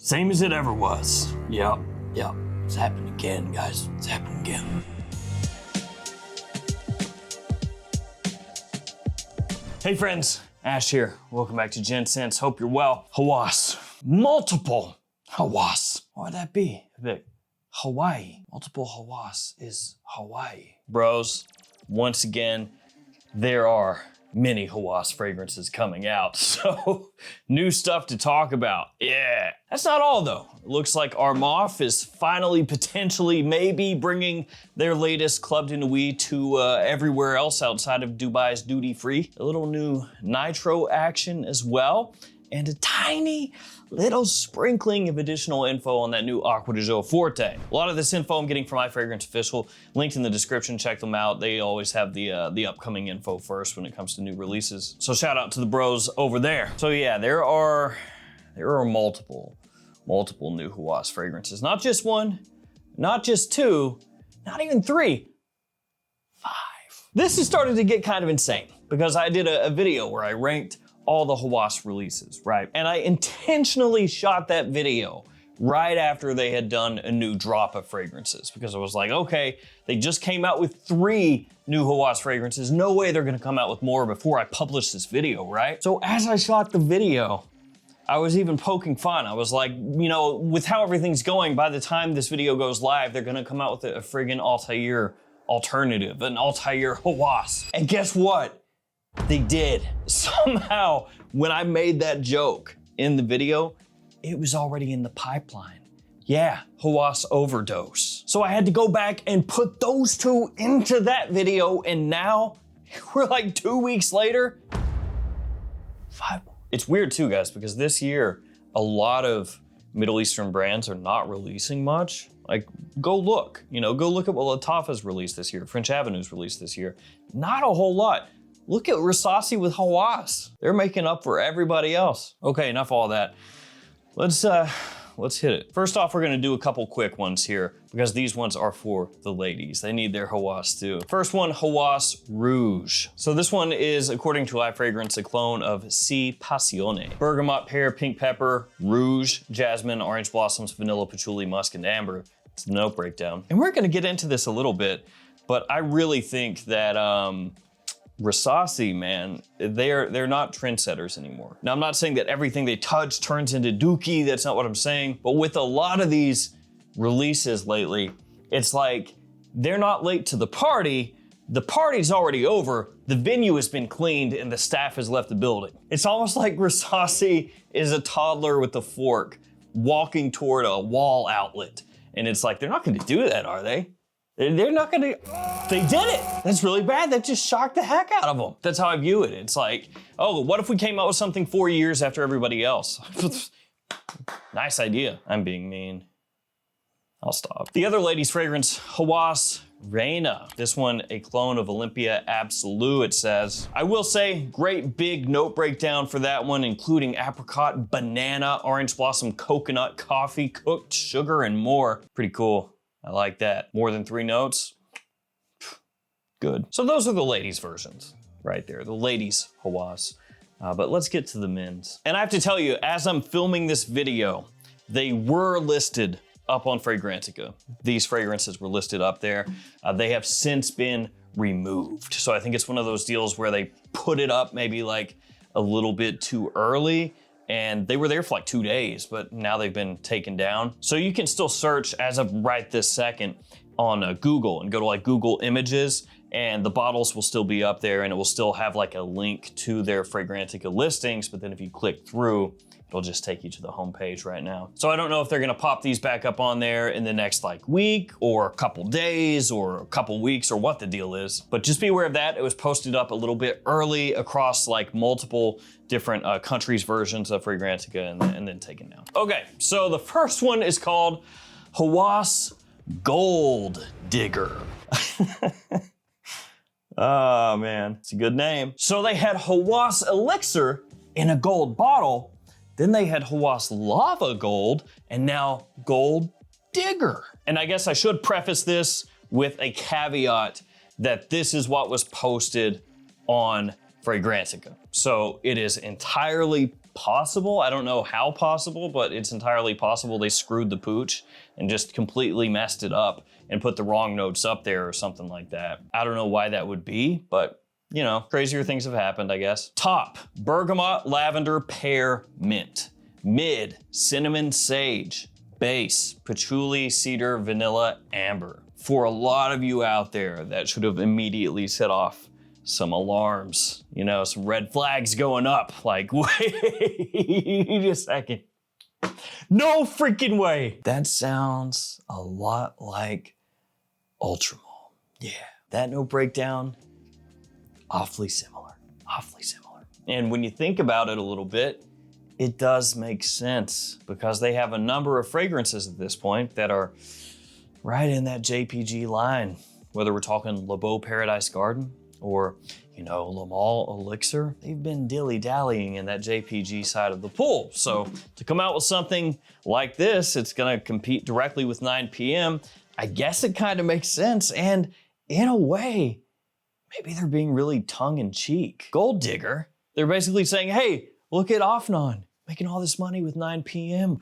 Same as it ever was. Yep. It's happening again, guys. It's happening again. Hey friends, Ash here. Welcome back to Gents. Hope you're well. Hawas. Multiple Hawas. What would that be? Hawaii. Multiple Hawas is Hawaii. Bros, once again, there are many Hawas fragrances coming out, so new stuff to talk about. Yeah. That's not all though. It looks like Armaf is finally potentially maybe bringing their latest Club de Nuit to everywhere else outside of Dubai's duty free. A little new Nitro action as well, and a tiny little sprinkling of additional info on that new Acqua di Gio Forte. A lot of this info I'm getting from iFragrance Official, linked in the description, check them out. They always have the upcoming info first when it comes to new releases. So shout out to the bros over there. So yeah, there are multiple new Hawas fragrances. Not just one, not just two, not even three, 5. This has started to get kind of insane because I did a video where I ranked all the Hawas releases, right? And I intentionally shot that video right after they had done a new drop of fragrances because I was like, okay, they just came out with 3 new Hawas fragrances. No way they're gonna come out with more before I publish this video, right? So as I shot the video, I was even poking fun. I was like, you know, with how everything's going, by the time this video goes live, they're gonna come out with a friggin' Altair alternative, an Altair Hawas. And guess what? They did. Somehow, when I made that joke in the video, it was already in the pipeline. Yeah, Hawas overdose. So I had to go back and put those 2 into that video, and now we're like 2 weeks later, 5 more. It's weird too, guys, because this year, a lot of Middle Eastern brands are not releasing much. Like, go look at what Lattafa's released this year, French Avenue's released this year. Not a whole lot. Look at Rasasi with Hawas. They're making up for everybody else. Okay, enough of all that. Let's hit it. First off, we're gonna do a couple quick ones here because these ones are for the ladies. They need their Hawas too. First one, Hawas Rouge. So this one is, according to iFragrance, a clone of Si Passione. Bergamot, pear, pink pepper, rouge, jasmine, orange blossoms, vanilla, patchouli, musk, and amber. It's the note breakdown. And we're gonna get into this a little bit, but I really think that Rasasi, man, they're not trendsetters anymore. Now, I'm not saying that everything they touch turns into dookie, that's not what I'm saying, but with a lot of these releases lately, it's like they're not late to the party's already over, the venue has been cleaned, and the staff has left the building. It's almost like Rasasi is a toddler with a fork walking toward a wall outlet, and it's like, they're not gonna do that, are they? They're not gonna, they did it. That's really bad. That just shocked the heck out of them. That's how I view it. It's like, oh, what if we came out with something 4 years after everybody else? Nice idea. I'm being mean. I'll stop. The other ladies' fragrance, Hawas Reina. This one, a clone of Olympia Absolu, it says. I will say, great big note breakdown for that one, including apricot, banana, orange blossom, coconut, coffee, cooked sugar, and more. Pretty cool. I like that. More than 3 notes? Good. So those are the ladies' versions right there, the ladies' Hawas. But let's get to the men's. And I have to tell you, as I'm filming this video, they were listed up on Fragrantica. These fragrances were listed up there. They have since been removed. So I think it's one of those deals where they put it up maybe like a little bit too early, and they were there for like 2 days, but now they've been taken down. So you can still search as of right this second on Google and go to like Google Images, and the bottles will still be up there, and it will still have like a link to their Fragrantica listings, but then if you click through, it'll just take you to the homepage right now. So I don't know if they're gonna pop these back up on there in the next like week or a couple days or a couple weeks or what the deal is, but just be aware of that. It was posted up a little bit early across like multiple different countries' versions of Fragrantica and then taken down. Okay, so the first one is called Hawas Gold Digger. Oh man, it's a good name. So they had Hawas Elixir in a gold bottle, then they had Hawas Lava Gold, and now Gold Digger. And I guess I should preface this with a caveat that this is what was posted on Fragrantica. So it is entirely possible. I don't know how possible, but it's entirely possible they screwed the pooch and just completely messed it up and put the wrong notes up there or something like that. I don't know why that would be, but you know, crazier things have happened, I guess. Top, bergamot, lavender, pear, mint. Mid, cinnamon, sage. Base, patchouli, cedar, vanilla, amber. For a lot of you out there, that should have immediately set off some alarms, you know, some red flags going up. Like, wait a second. No freaking way. That sounds a lot like Ultramall. Yeah, that note breakdown, awfully similar, awfully similar. And when you think about it a little bit, it does make sense because they have a number of fragrances at this point that are right in that JPG line, whether we're talking Le Beau Paradise Garden or, you know, Le Male Elixir. They've been dilly-dallying in that JPG side of the pool. So to come out with something like this, it's gonna compete directly with 9 p.m. I guess it kind of makes sense. And in a way, maybe they're being really tongue-in-cheek. Gold Digger, they're basically saying, hey, look at Offnon, making all this money with 9 p.m.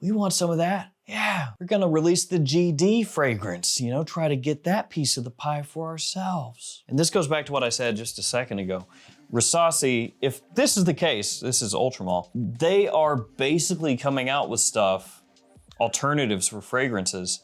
We want some of that. Yeah, we're gonna release the GD fragrance, you know, try to get that piece of the pie for ourselves. And this goes back to what I said just a second ago. Rasasi, if this is the case, this is Ultramall, they are basically coming out with stuff, alternatives for fragrances,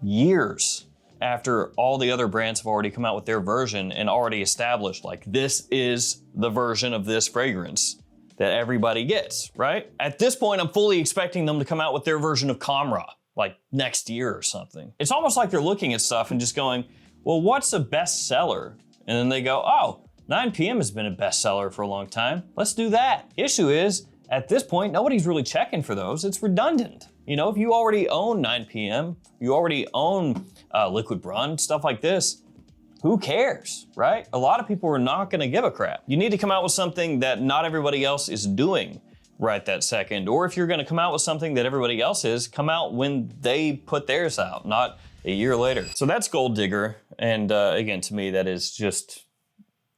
years after all the other brands have already come out with their version and already established, like, this is the version of this fragrance that everybody gets, right? At this point, I'm fully expecting them to come out with their version of Kamra, like next year or something. It's almost like they're looking at stuff and just going, well, what's a bestseller? And then they go, oh, 9 p.m. has been a bestseller for a long time. Let's do that. Issue is, at this point, nobody's really checking for those. It's redundant. You know, if you already own 9 p.m., you already own Liquid Brun, stuff like this, who cares, right? A lot of people are not gonna give a crap. You need to come out with something that not everybody else is doing right that second. Or if you're gonna come out with something that everybody else is, come out when they put theirs out, not a year later. So that's Gold Digger. And again, to me, that is just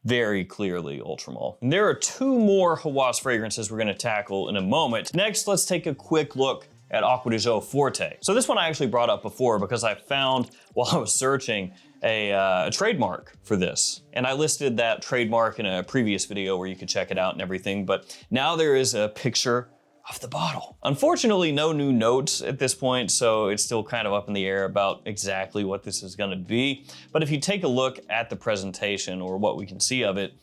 very clearly Ultramall. And there are 2 more Hawas fragrances we're gonna tackle in a moment. Next, let's take a quick look at Acqua di Gio Forte. So this one I actually brought up before because I found, while I was searching, a trademark for this. And I listed that trademark in a previous video where you could check it out and everything, but now there is a picture of the bottle. Unfortunately, no new notes at this point, so it's still kind of up in the air about exactly what this is gonna be. But if you take a look at the presentation or what we can see of it,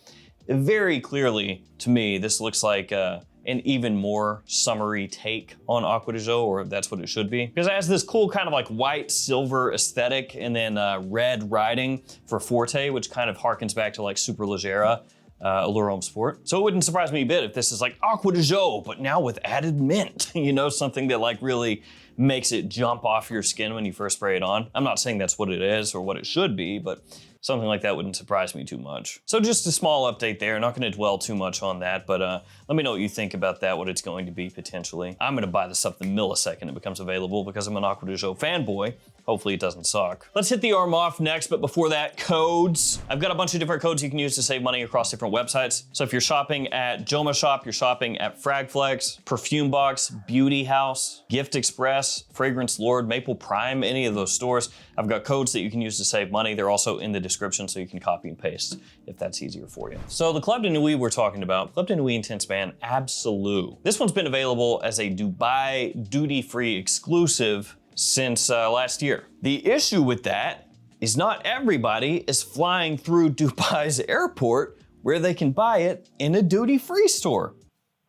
very clearly, to me, this looks like an even more summery take on Acqua di Gio, or that's what it should be. Because it has this cool kind of like white silver aesthetic and then red writing for Forte, which kind of harkens back to like Super Leggera, Allure Homme Sport. So it wouldn't surprise me a bit if this is like Acqua di Gio, but now with added mint, you know, something that like really makes it jump off your skin when you first spray it on. I'm not saying that's what it is or what it should be, but something like that wouldn't surprise me too much. So just a small update there, not gonna dwell too much on that, but let me know what you think about that, what it's going to be potentially. I'm gonna buy this stuff the millisecond it becomes available because I'm an Acqua di Gio fanboy. Hopefully it doesn't suck. Let's hit the Armaf next, but before that, codes. I've got a bunch of different codes you can use to save money across different websites. So if you're shopping at JOMASHOP, you're shopping at Fragflex, Perfume Box, Beauty House, Gift Express, Fragrance Lord, Maple Prime, any of those stores, I've got codes that you can use to save money. They're also in the description so you can copy and paste if that's easier for you. So the Club de Nuit we're talking about, Club de Nuit Intense Ban Absolu. This one's been available as a Dubai duty-free exclusive since last year. The issue with that is not everybody is flying through Dubai's airport where they can buy it in a duty-free store.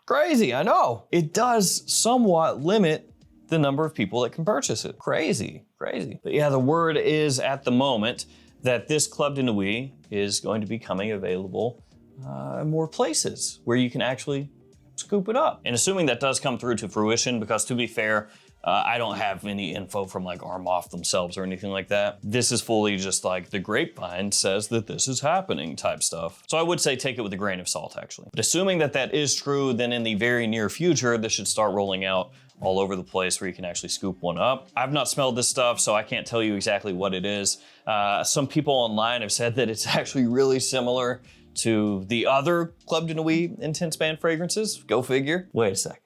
Crazy, I know. It does somewhat limit the number of people that can purchase it. Crazy, crazy. But yeah, the word is at the moment that this Club de Nuit is going to be coming available in more places where you can actually scoop it up. And assuming that does come through to fruition, because to be fair, I don't have any info from like Armaf themselves or anything like that. This is fully just like the grapevine says that this is happening type stuff. So I would say take it with a grain of salt actually. But assuming that that is true, then in the very near future, this should start rolling out all over the place where you can actually scoop one up. I've not smelled this stuff, so I can't tell you exactly what it is. Some people online have said that it's actually really similar to the other Club de Nuit Intense Band fragrances. Go figure. Wait a second.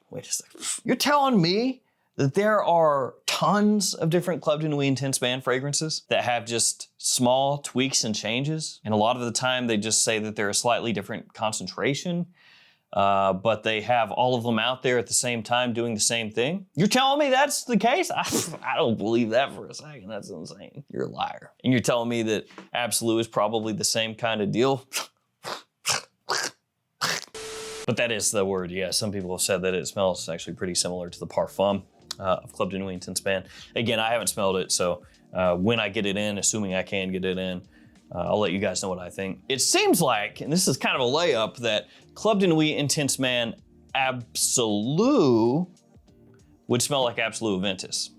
You're telling me that there are tons of different Club de Nuit Intense Band fragrances that have just small tweaks and changes? And a lot of the time they just say that they're a slightly different concentration, but they have all of them out there at the same time doing the same thing? You're telling me that's the case? I don't believe that for a second. That's insane. You're a liar. And you're telling me that Absolu is probably the same kind of deal? But that is the word, yeah. Some people have said that it smells actually pretty similar to the parfum of Club de Nuit Intense Band. Again, I haven't smelled it, so when I get it in, assuming I can get it in, I'll let you guys know what I think. It seems like, and this is kind of a layup, that Club de Nuit Intense Band Absolu would smell like Absolu Aventus.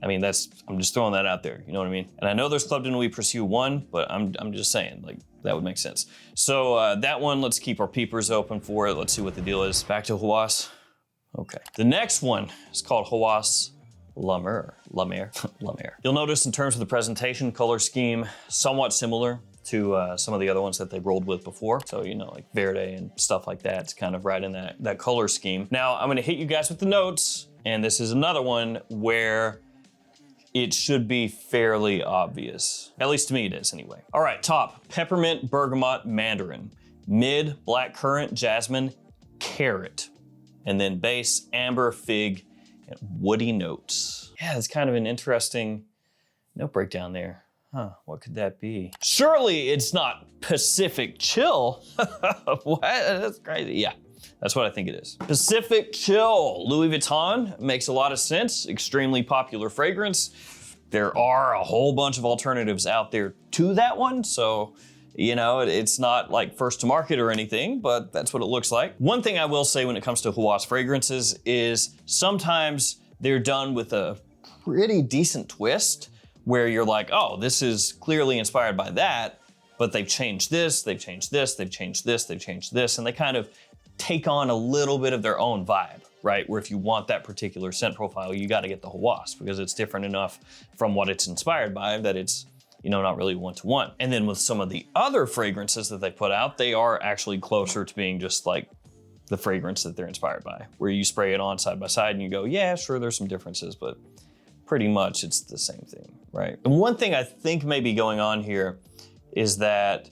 I mean, I'm just throwing that out there, you know what I mean? And I know there's Club de Nuit Pursue 1, but I'm just saying, like, that would make sense. So that one, let's keep our peepers open for it. Let's see what the deal is. Back to Hawas. Okay. The next one is called Hawas La Mer. You'll notice in terms of the presentation, color scheme, somewhat similar to some of the other ones that they rolled with before. So, you know, like Verde and stuff like that. It's kind of right in that color scheme. Now, I'm gonna hit you guys with the notes, and this is another one where it should be fairly obvious. At least to me it is anyway. All right, top, peppermint, bergamot, mandarin. Mid, blackcurrant, jasmine, carrot. And then base, amber, fig, and woody notes. Yeah, it's kind of an interesting note breakdown there. Huh, what could that be? Surely it's not Pacific Chill. What? That's crazy, yeah. That's what I think it is. Pacific Chill, Louis Vuitton, makes a lot of sense. Extremely popular fragrance. There are a whole bunch of alternatives out there to that one, so you know, it's not like first to market or anything, but that's what it looks like. One thing I will say when it comes to Hawas fragrances is sometimes they're done with a pretty decent twist where you're like, oh, this is clearly inspired by that, but they've changed this, they've changed this, they've changed this, they've changed this, and they kind of take on a little bit of their own vibe, right? Where if you want that particular scent profile, you gotta get the Hawas because it's different enough from what it's inspired by that it's, you know, not really one-to-one. And then with some of the other fragrances that they put out, they are actually closer to being just like the fragrance that they're inspired by, where you spray it on side by side and you go, yeah, sure, there's some differences, but pretty much it's the same thing, right? And one thing I think may be going on here is that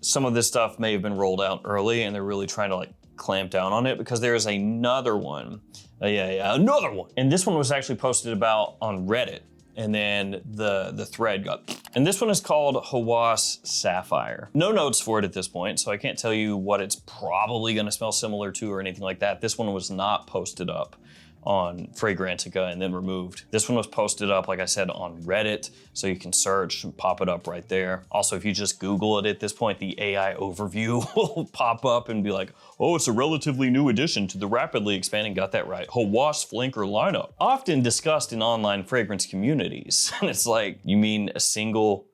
some of this stuff may have been rolled out early and they're really trying to like clamp down on it because there is another one. Another one. And this one was actually posted about on Reddit. And then the thread got, and this one is called Hawas Sapphire. No notes for it at this point, so I can't tell you what it's probably gonna smell similar to or anything like that. This one was not posted up on Fragrantica and then removed. This one was posted up, like I said, on Reddit, so you can search and pop it up right there. Also, if you just Google it at this point, the AI overview will pop up and be like, oh, it's a relatively new addition to the rapidly expanding, got that right, Hawas flanker lineup. Often discussed in online fragrance communities. And it's like, you mean a single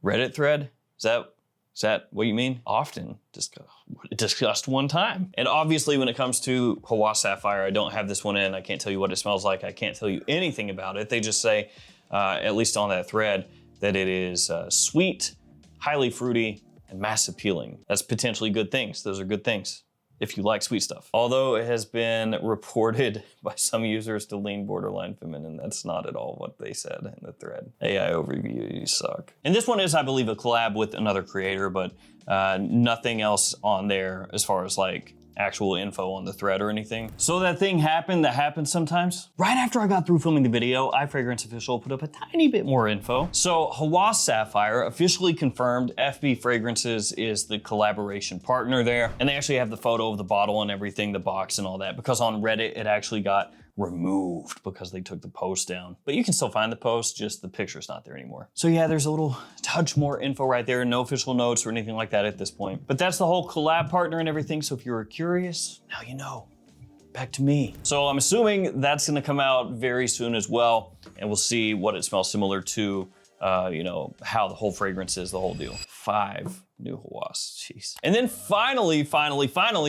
Reddit thread? Is that what you mean? Often discussed one time. And obviously when it comes to Hawas Sapphire, I don't have this one in. I can't tell you what it smells like. I can't tell you anything about it. They just say, at least on that thread, that it is sweet, highly fruity, and mass appealing. That's potentially good things. Those are good things if you like sweet stuff. Although it has been reported by some users to lean borderline feminine, that's not at all what they said in the thread. AI overview, you suck. And this one is, I believe, a collab with another creator, but nothing else on there as far as like actual info on the thread or anything. So that thing happened that happens sometimes. Right after I got through filming the video, iFragrance Official put up a tiny bit more info. So Hawas Sapphire officially confirmed FB Fragrances is the collaboration partner there. And they actually have the photo of the bottle and everything, the box and all that, because on Reddit, it actually got removed because they took the post down. But you can still find the post, just the picture's not there anymore. So yeah, there's a little touch more info right there. No official notes or anything like that at this point. But that's the whole collab partner and everything. So if you were curious, now you know. Back to me. So I'm assuming that's gonna come out very soon as well. And we'll see what it smells similar to, you know, how the whole fragrance is, the whole deal. 5 new Hawas, jeez. And then finally,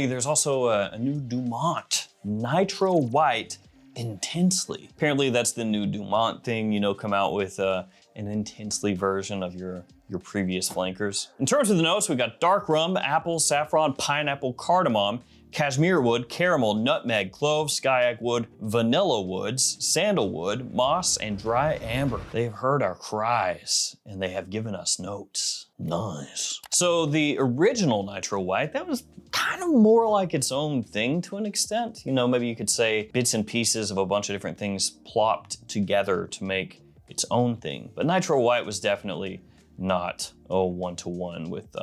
there's also a new Dumont Nitro White intensely. Apparently that's the new Dumont thing, you know, come out with an intensely version of your previous flankers. In terms of the notes, we got dark rum, apple, saffron, pineapple, cardamom, cashmere wood, caramel, nutmeg, clove, skyach wood, vanilla woods, sandalwood, moss, and dry amber. They have heard our cries and they have given us notes. Nice. So the original Nitro White, that was kind of more like its own thing to an extent. You know, maybe you could say bits and pieces of a bunch of different things plopped together to make its own thing. But Nitro White was definitely not a one-to-one with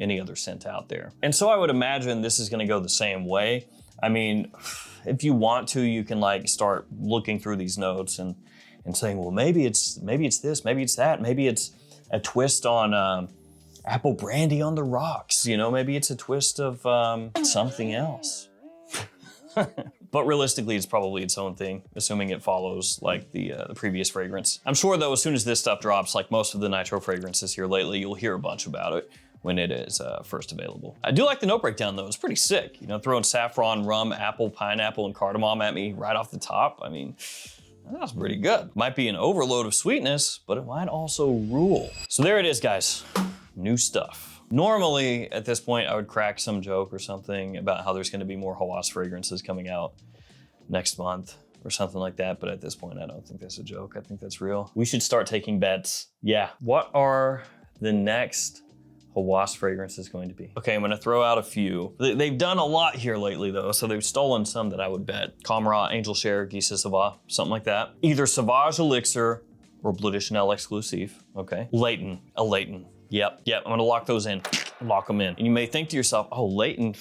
any other scent out there. And so I would imagine this is gonna go the same way. I mean, if you want to, you can like start looking through these notes and saying, well, maybe it's this, maybe it's that, maybe it's a twist on apple brandy on the rocks, you know, maybe it's a twist of something else. But realistically, it's probably its own thing, assuming it follows like the previous fragrance. I'm sure though, as soon as this stuff drops, like most of the Nitro fragrances here lately, you'll hear a bunch about it when it is first available. I do like the note breakdown though, it's pretty sick. You know, throwing saffron, rum, apple, pineapple, and cardamom at me right off the top. I mean, that's pretty good. Might be an overload of sweetness, but it might also rule. So there it is, guys, new stuff. Normally, at this point, I would crack some joke or something about how there's gonna be more Hawas fragrances coming out next month or something like that, but at this point, I don't think that's a joke. I think that's real. We should start taking bets. Yeah, what are the next Hawas fragrance is going to be? Okay, I'm gonna throw out a few. They've done a lot here lately though, so they've stolen some that I would bet. Camera, Angel Share, Gisa Sauvage, something like that. Either Sauvage Elixir or Bleu de Chanel Exclusive, okay? Leighton, a Leighton. Yep, I'm gonna lock those in, lock them in. And you may think to yourself, oh, Leighton,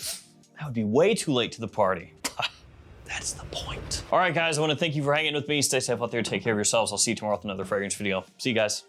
that would be way too late to the party. That's the point. All right, guys, I wanna thank you for hanging with me. Stay safe out there, take care of yourselves. I'll see you tomorrow with another fragrance video. See you guys.